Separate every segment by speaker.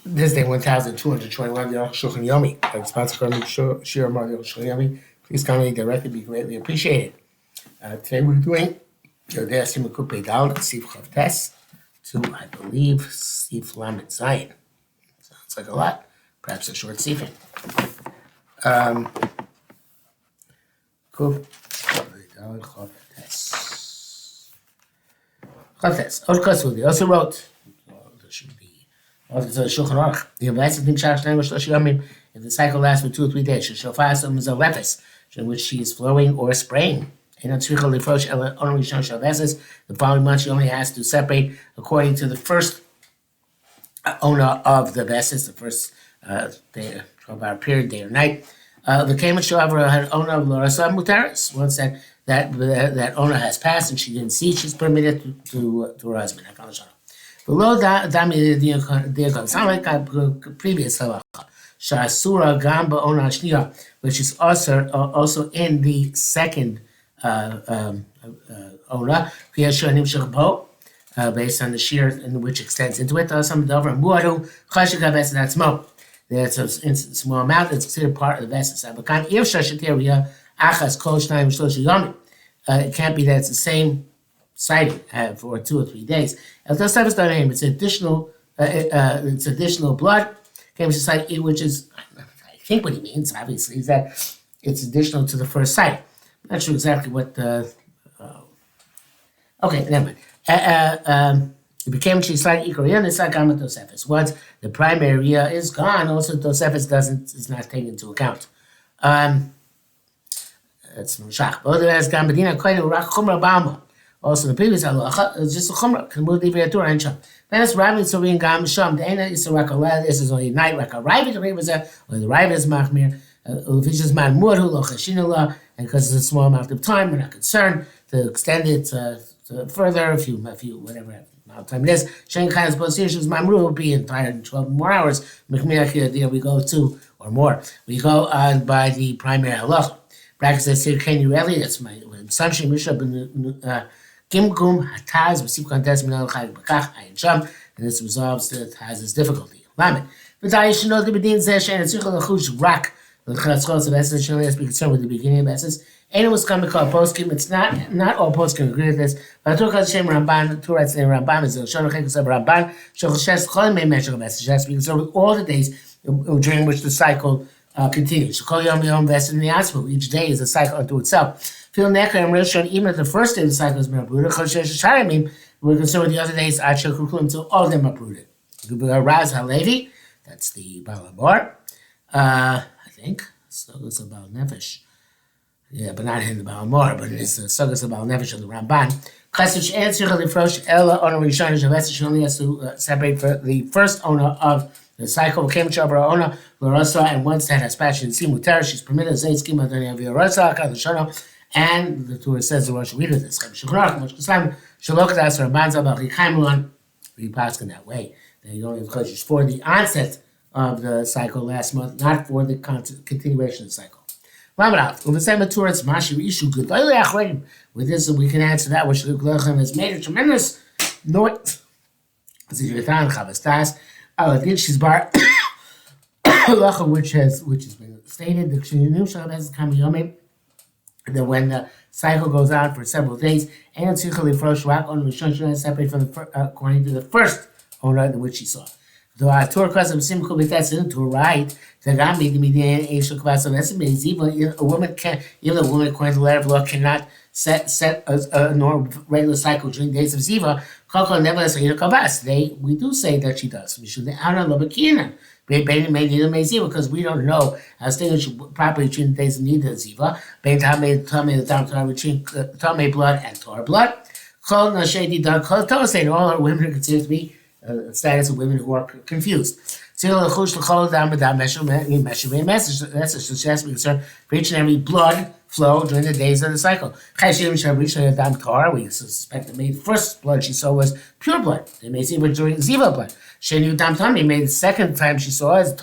Speaker 1: This day 1221, the Arukh HaShulchan Yomi. That's sponsored by Shir Amar, the Arukh HaShulchan Yomi. Please comment directly, be greatly appreciated. Today we're doing Yodea Sima Kupe Dal, Sif Chav Tes, to, I believe, Sif Lamed Zayin. Sounds like a lot. Perhaps a short sifing. Kupe Dal Chav Tes. Chav Tes. Oshkos he also wrote, there should be also the Shulchan Aruch. The advice of if the cycle lasts for 2 or 3 days, she'll fast some lepis, in which she is flowing or spraying. The following month, she only has to separate according to the first owner of the veses, the first day, 12-hour period, day or night. The Kama Shover had owner of Lorasa Mutaris. Once that owner has passed and she didn't see, she's permitted to her husband. Below that, sound like a previous halacha. Shasura gamba ona shniya, which is also in the second ona. Based on the shear in which extends into it. Some dover muadu chashika vessel that's smoke. There's a small amount that's considered part of the vessel. It can't be that it's the same sighting for 2 or 3 days. It's additional. It's additional blood. Which is, I think, what he means. Obviously, is that it's additional to the first sight. I'm not sure exactly what. Okay, never mind. It became Shislat Ikoriya and Isagama Tosefis. Once the primary area is gone, also Tosefis is not taken into account. That's Mashach. Otherwise, Gambadina Koinu Rak Chumra Bama. Also, the previous halacha is just a chumrah. Can move the Viratur and Sham. Then it's Ravi Sorin Gam Sham. The Ena is a Rakawel. This is only night Rakarai. The Rav is or the Rav is Machmir. Uvishas Man Murhu Lo Chashinala. And because it's a small amount of time, we're not concerned to extend it further. A few, whatever amount of time it is. Shen Kai's positions Mamru will be entire 12 more hours. Mechmir here we go 2 or more. We go on by the primary halacha. Brackets that say, can you really? That's my assumption. Gimgum hataz v'sif kontes minal chayik b'kach ayin sham, and this resolves the taz's difficulty. Lamed. V'day should know the bedin zeh she'en etzricha l'chush rak l'chatzchos of essence. She only has to be concerned with the beginning of essence. Anyone was coming to call poskim. It's not all poskim agree with this. But Arukh HaShem Ramban, two writes in Ramban is a shon chekos of Ramban. Shochashes chol mei measure of essence. She has to be concerned with all the days during which the cycle continues. Shekol yom yom vesed in the asmu. Each day is a cycle unto itself. Feel necker and real shon. Even if the first day of the cycle is mabruda, choshesh sharamim, we're concerned with the other days. Achel kukum until all of them are uprooted. Raz Halevi, that's the Balabar. I think Sogas of Baal Nefesh. Yeah, but not in the Balamor, but it's the Sogas of Baal Nefesh of the Ramban. Chasuch answer the first Ella owner Rishon Shavesh. She only has to separate for the first owner of the cycle. Came to our owner Lorasa, and once that has passion Simutera, she's permitted to say Skima Dania Viorasa Kadashana. And the Torah says the Rosh read of this. We pass in that way. That you only have kosher for the onset of the cycle last month, not for the continuation of the cycle. With this, we can answer that which has made a tremendous noise. Which has been stated that when the cycle goes on for several days, and separate from according to the first owner in which she saw. The Torah calls him simple that's into a right. The Gambi the median age of class of estimate even a woman according to the letter of law cannot set a normal regular cycle during days of Ziva. Koko never say we do say that she does. We should because we don't know how to distinguish properly between the days of Nida and Ziva, between Tame blood and Torah blood. Torah saying all our women are considered to be status of women who are confused. She has to be concerned for each and every blood flow during the days of the cycle. We suspect that maybe the first blood she saw was pure blood. They may see it during Ziva blood. Maybe the second time she saw is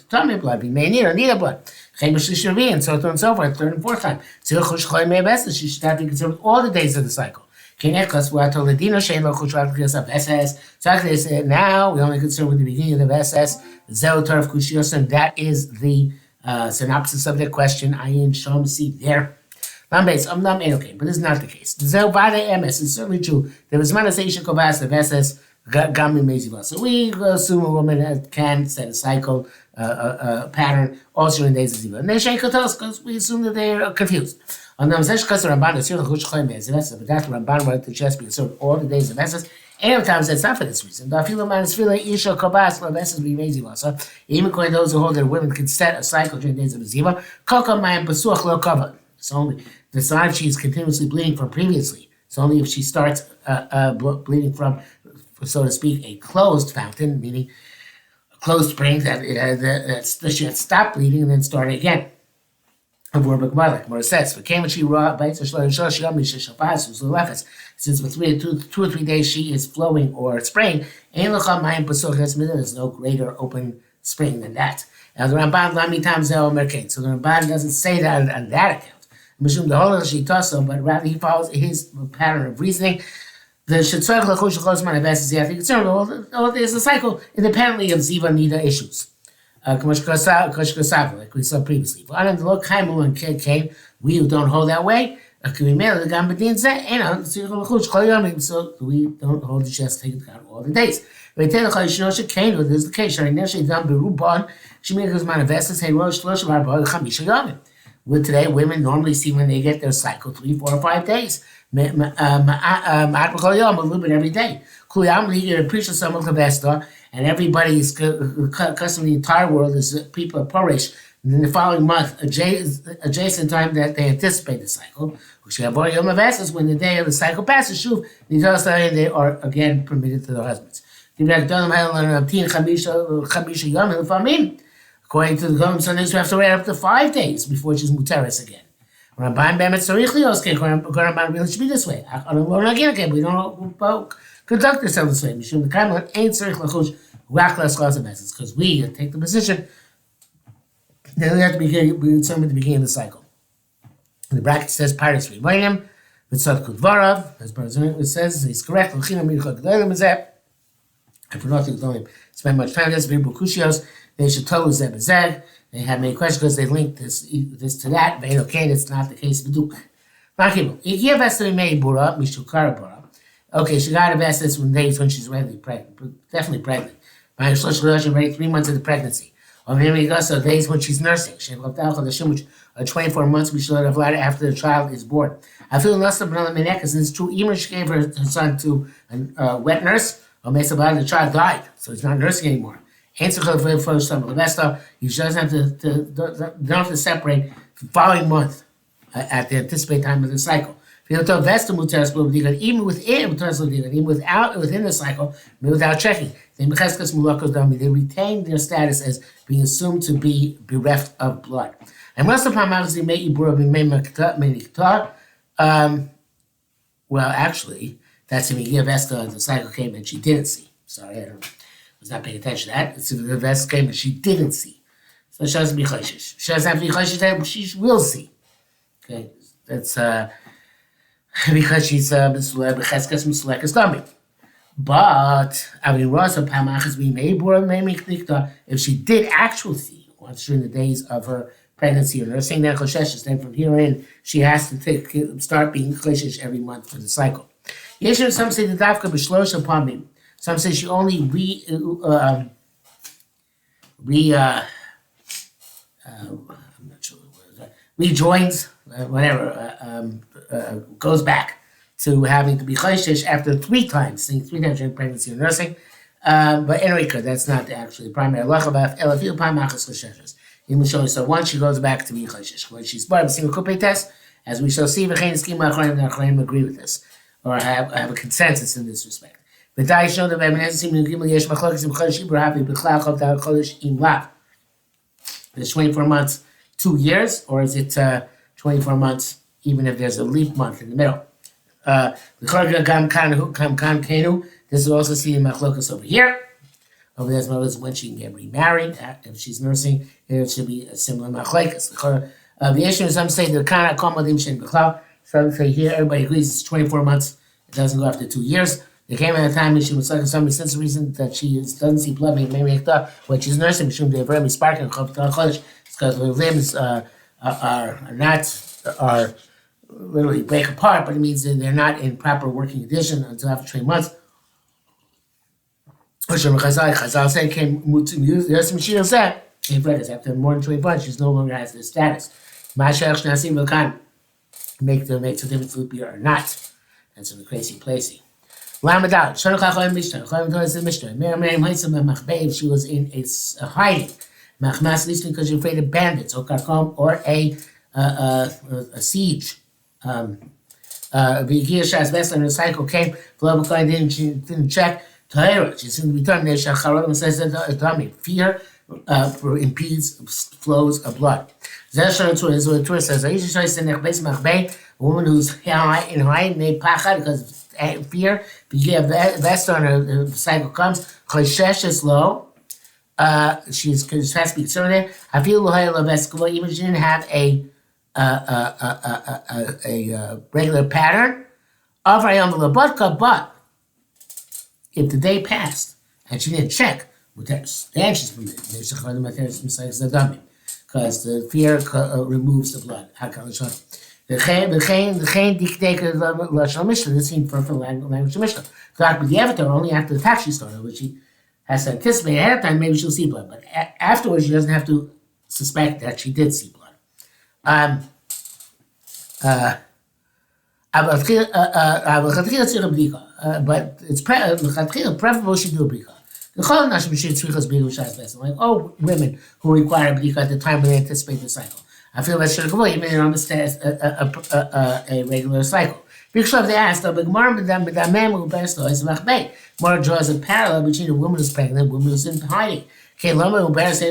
Speaker 1: tummy blood. We may need blood. And so on and so forth, third and fourth time. She should have to be concerned with all the days of the cycle. Kinekos Wato Ladino Shelo Kushak of SS. So they said now we only concern with the beginning of SS. Zelotar of Kushiosan. That is the synopsis of the question. Ayin Shom see there. Okay, but this is not the case. Zelvada MS is certainly true. There was manifestation kobas of SS Gami Meziva. So we assume a woman can set a cycle, pattern also in days of Ziva. And they shake us because we assume that they are confused. On the Zesh Kasar Ramban, the Sirach Hushchay Mezivas, but that Ramban wanted to just be observed all the days of SS. And times it's not for this reason. The Afila minus Fila Isha Kobas of SS be Meziva. So even according to those who hold that women can set a cycle during days of Ziva, Koko Mayim Pasuach Lo Kava. It's only the sign she is continuously bleeding from previously. It's only if she starts bleeding from, so to speak, a closed fountain, meaning a closed spring, that she had stopped bleeding and then started again. Gemara says, since for 2 or 3 days she is flowing or spraying, there's no greater open spring than that. Now the Ramban so the Ramban doesn't say that on that account. But rather he follows his pattern of reasoning. The Shetzorach Lachush Chosman of SZ, I think it's all there's a cycle independently of Ziva Nida issues. Like we saw previously. We who don't hold that way, so we don't hold the chest take account all the days. This is the case. With today, women normally see when they get their cycle 3, 4, or 5 days. A little bit every day. And everybody's custom in the entire world is people are Porish. And in the following month, adjacent time that they anticipate the cycle, when the day of the cycle passes, they are again permitted to their husbands. According to the government, Sundays we have to wait up to 5 days before she's muteris again. Ramban really should be this way. We don't conduct ourselves this way. Because we take the position that we have to be concerned with the beginning of the cycle. In the bracket says Paris Rimayim, Vitzot Kudvarav, as Barazun says, he's correct. I for nothing don't spend much time on this. They should tell us that they have many questions because they linked this to that. But okay, that's not the case. Okay, she got a vestis when she's ready pregnant, definitely pregnant. Ready 3 months into pregnancy. Or maybe also days when she's nursing. She left out which are 24 months we should have later after the child is born. I feel less of another because it's true. Even she gave her son to a wet nurse, or the child died, so he's not nursing anymore. You just don't have to separate the following month at the anticipated time of the cycle. Even within the cycle, without checking, they retain their status as being assumed to be bereft of blood. And most of the time, well, actually, that's if the cycle came and she didn't see. Sorry, I was not paying attention to that. It's the vest came and she didn't see. So she doesn't be chayshish. She doesn't have to be chayshish, she will see. Okay, that's because she's b'cheskas mislekas dami. But if she did actually see once during the days of her pregnancy or nursing, then from here in she has to start being chayshish every month for the cycle. Some say the dafka b'shlosh pamim. Some say she only I'm not sure rejoins, goes back to having to be chayshish after 3 times, saying 3 times during pregnancy or nursing. But anyway, that's not actually the primary halacha. So once she goes back to be chayshish, when she's part of a single couple test, as we shall see, the Achronim agree with this, or have a consensus in this respect. There's 24 months, 2 years, or is it 24 months even if there's a leap month in the middle? This is also seen in machlokas over here. Over there, as well as when she can get remarried. If she's nursing, it should be a similar machlokas. The issue is some say the kana komadim shen b'chlau. Some say here everybody agrees it's 24 months It doesn't go after 2 years. There came at a time when she was like somebody since the reason that she doesn't see blood, maybe when she's nursing, Mishum de very sparking Chodesh, because the limbs are literally break apart, but it means that they're not in proper working condition until after 20 months. Chazal said came to use the Mashiach said after more than 20 months, she no longer has this status. Make the difference with beer or not. That's in the crazy placey. Lamadal, Shonachachim Mishnah, Chayim Torah says Mishnah. Miriam Haitzim Machbev, she was in a hiding. Machmas listening because you're afraid of bandits, or karkom, or a siege. Vigir Shas Best and the cycle came, Flabakai didn't check. Tahira, she's going to be terminated. Shacharolim says that fear impedes flows of blood. Zeshon Torah is what the Torah says. Aisha Shoy Senech Beis Machbei, a woman who's in hiding, made pachad because fear. Vigir Vest on her cycle comes. Choshesh is low. She has to be conservative. I feel even she didn't have a regular pattern of Rayam Labotka, but if the day passed and she didn't check, then she's permitted. Because the fear removes the blood. This seemed for language of Mishnah. But the avatar only after the fact she started, which she has to anticipate ahead of time, maybe she'll see blood. But afterwards, she doesn't have to suspect that she did see blood. But it's preferable she do a bdika. Like all women who require a bdika at the time when they anticipate the cycle. I feel that should go even they understand a regular cycle. Because they asked, Mara draws a parallel between a woman who's pregnant and a woman who's in hiding. Why Mubaris,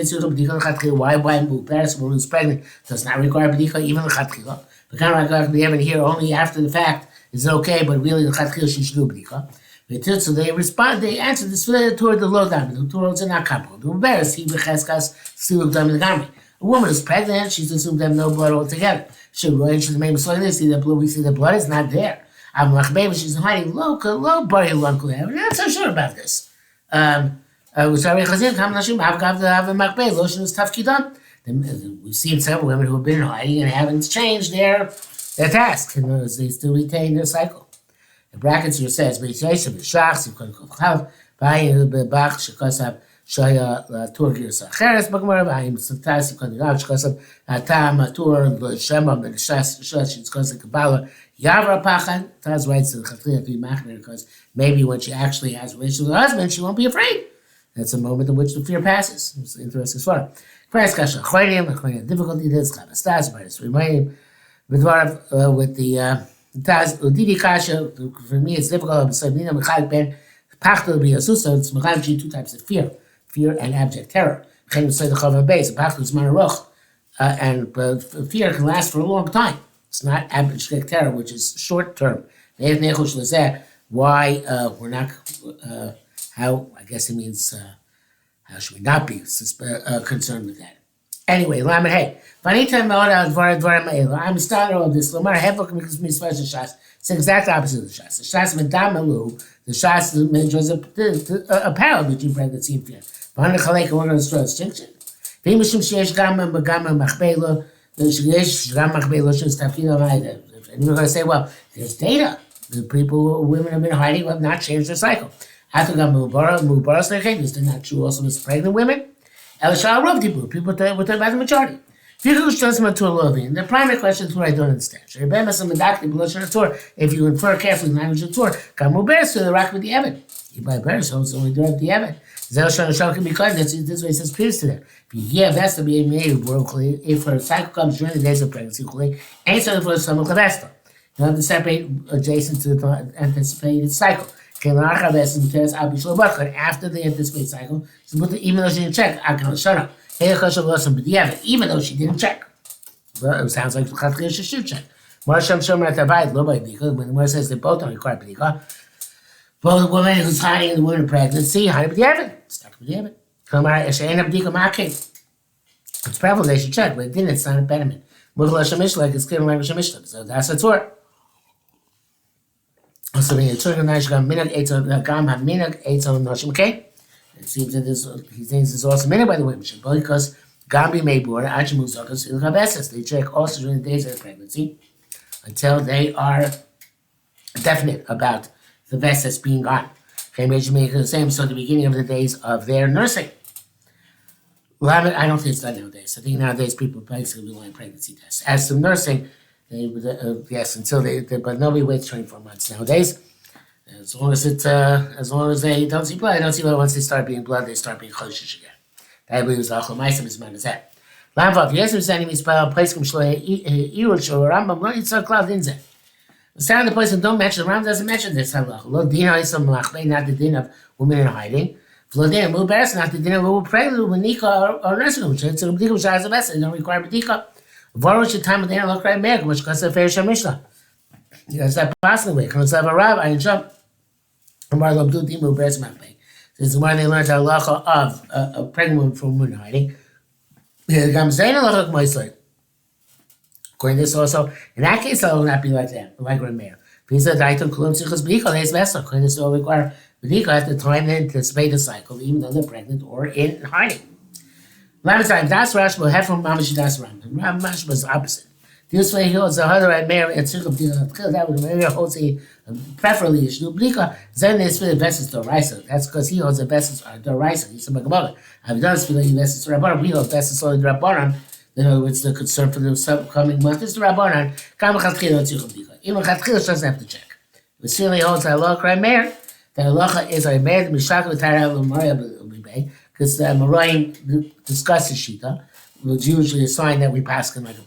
Speaker 1: a woman who's pregnant, does not require bdika even the chatchila. The kind of like we have it here only after the fact is okay, but really the chatchila she should do bdika. So they respond, they answer this toward the low down. The Torah is not comparable. The Mubaris, he becheskas siluk dam the garment. A woman is pregnant, she's assumed to have no blood altogether. She's the main mistake. They see the blood, we see the blood is not there. Baby, she's hiding low body local. I'm not so sure about this. We've seen several women who have been hiding and haven't changed their task. They still retain their cycle. The brackets here says, Shaya Turgir Sacheres Bagmar, I'm Satasi Kondinav, Shkosab, Atam, Atur, Shema, Shas, it's because the Kabbalah, Yavra Pachan, Taz writes to the Chatliya to be Machmer, because maybe when she actually has a relationship with her husband, she won't be afraid. That's a moment in which the fear passes. It's an interesting story. First, Kasha Choyim, difficulty this, Chabastas, but it's reminding with the Taz, Udidi Kasha, for me it's difficult, but Sabina Mechalik Ben, Pachtel be Asusa, it's Mechalik, two types of fear and abject terror. And fear can last for a long time. It's not abject terror, which is short term. Why we're not, how, I guess it means, how should we not be concerned with that? Anyway, Lamed Hey. I'm a starter of this. It's the exact opposite of the Shas. The Shas Medamalu, the Shas was a parallel between pregnancy and fear. We're going to destroy distinction. And we're going to say, well, there's data. The women have been hiding have not changed their cycle. This is not true also with pregnant women. People were talking about the majority. The primary question is what I don't understand. If you infer carefully the language of the Torah, the rock with the Evan. You buy bears, so only direct the Evan. This way it says previous to that. If you give, that's to be made if her cycle comes during the days of pregnancy, ain't so for some of the rest. You have to separate adjacent to the anticipated cycle. After the anticipated cycle, even though she didn't check, even though she didn't check. Well, it sounds like she should check. When the Mor says they both don't require b'dika, both the woman who's hiding and the woman in pregnancy, hiding b'diavad. Stuck b'diavad. It's probably they should check, but it didn't, it's not a impediment. Like it's clear in language of Mishnah. So that's the Torah. Also, being a Turk and Gam Minag Eitzon Gam Minag Eitzon Noshim. Okay, it seems that this he thinks this is also minag by the women because Gambi may born Achimuzakas in Chabesis. They check also during the days of pregnancy until they are definite about the Veses being gone. Okay, maybe make the same. So, the beginning of the days of their nursing. I don't think it's done nowadays. I think nowadays people basically rely on pregnancy tests. As to nursing, they yes, until but nobody waits 24 months nowadays. As long as they don't see blood, once they start being blood, they start being choshish again. That I believe is Achol Maisim is Manazet. Lamvav, yes, I'm sending me spell, place from Shloe, Irul Shor, Rambam, no, it's a cloud in there. The sound of the place don't mention, the Rambam doesn't mention this. Lo Dina is some Machbe, not the din of women in hiding. Flodin, Mu Beres, not the din of women pregnant with Nika or nursing home. So the Bdika Shah is the best, they don't require Bdika. Varosh the time of the end, look right back, which because of Fair Shamishla. That's that passing away. Comes up a rabbi and jump. Since when they learned the halacha of a pregnant woman from woman hiding, according to this also, in that case, it will not be like that, like Rameir. He said, I took Kulum Sichos B'Dika, they vessel. According to this, will require B'Dika at the time they anticipate the cycle, even though they're pregnant or in hiding. Last time, that's Rash will have from Mamash Das Ram. Mamash was opposite. This way, he holds a other at Meir and Sichos B'Dika. That would Meir holds a preferably Yishnu B'Dika. Then they split the vessels to Raisa. That's because he holds the vessels to Raisa. He's a Magabaga. I've done split the vessels to Rabbanan. We hold vessels only to Rabbanan. In other words, the concern for the upcoming month is the Rabbanan. Kamachatchila Sichos B'Dika. Even Chatchila doesn't have to check. But still, he holds a halacha right Meir. The halacha is a Meir, the Mishak V'Tarav L'Maria B'Bei. Because the Amoraim discusses Shita, which is usually a sign that we pass him like a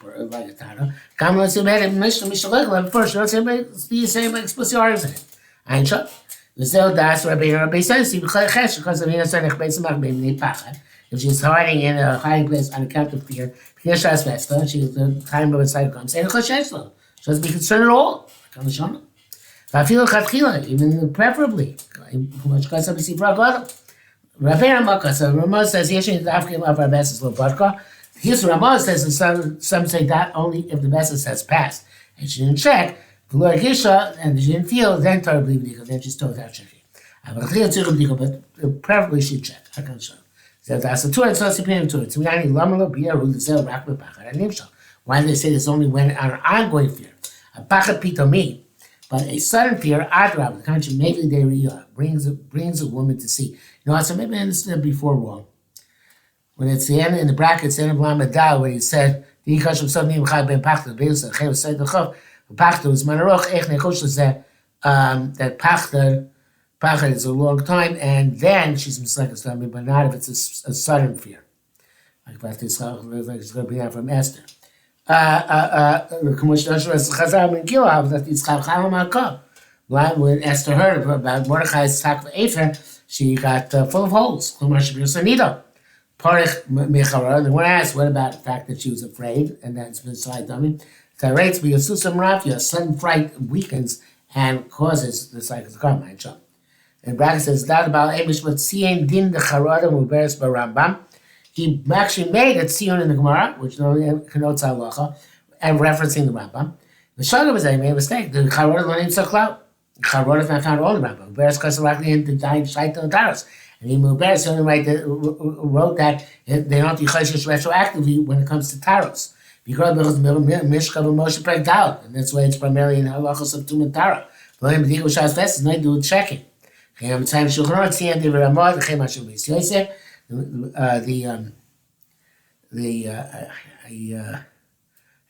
Speaker 1: Tana. Come let's say Mishalek, first, let's say same explicit artists in it. Einshot. The Zel Das Rabbi says, because of Inasanich Besamach Baby Pachat. If she's hiding in a hiding place on account of fear, because she has Vespa, she's the time of a cycle comes, and Chasheshlo. She doesn't be concerned at all. I feel even preferably. Much because of the Sifra Rabbi Ramah, so Ramah says, Yeshin Dafkim of our Besses Lopodka. His Ramah says, and some say that only if the Besses has passed. And she didn't check, the Lord Gisha, and she didn't feel, then Torah believed B'Dika, then she's told without checking. But preferably she'd check. I can show. So that's the Torah, it's not superior to it. So we don't need Lamalo, Bia, Rudizel, Rakba, Pachar, and Nimshal. Why do they say this only when on an ongoing fear? A Pachar Pitomi. But a sudden fear, Adrab, the country, maybe they brings a woman to see. You know, so maybe I understood before wrong. When it's the end in the brackets, end of Lamadal, when he said, the Ikash of Sabnim Chai Ben Pachta, Beus, Chev, Said the Chav, Pachta was Manaroch, Echne Kosh, that Pachta is a long time, and then she's misled, but not if it's a sudden fear. Like it's going to be out from Esther. When Esther heard about Mordechai's attack of Ephraim, she got full of holes. Parich the one asked, what about the fact that she was afraid, and that's beside dummy. Tarates b'yasusam rafia, sudden fright weakens and causes the cycle to come. And bracket says that about Amish, but seeing din the charada muberes barambam. He actually made it Sion in the Gemara, which connotes halacha, and referencing the Rambam. The Shagah was made a mistake. The Charot learning so cloud. Charot is not found all the Rambam. Beres Kasarakli in the dying Shaita and Taros. And even Beres only wrote that they don't do Choshish retroactively when it comes to Taros. Because Mishka Moshe Prek Dal, and that's why it's primarily in halachos of Tum and Tara. But in B'diko Shas Ves is not doing checking. Time Shulchan Aruch, Tzien Divrei Ramah, the Chem Hashem Beis Yosef. I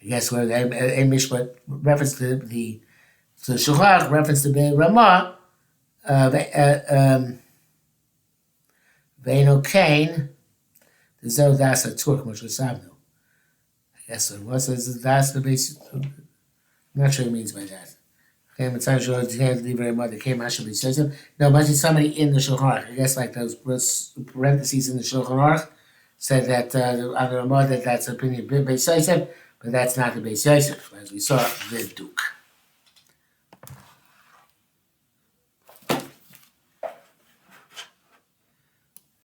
Speaker 1: guess what a mishpat reference to the Shulchan reference to the Ramah, Veino Kain, the Zel Das Turk Moshe Sabnu. I guess what says that's the base. I'm not sure what it means by that. No, but it's somebody in the Shulchan Aruch. I guess like those parentheses in the Shulchan Aruch said that on the Ramah that's opinion of Beis Yosef, but that's not the Beis Yosef, as we saw the Duke.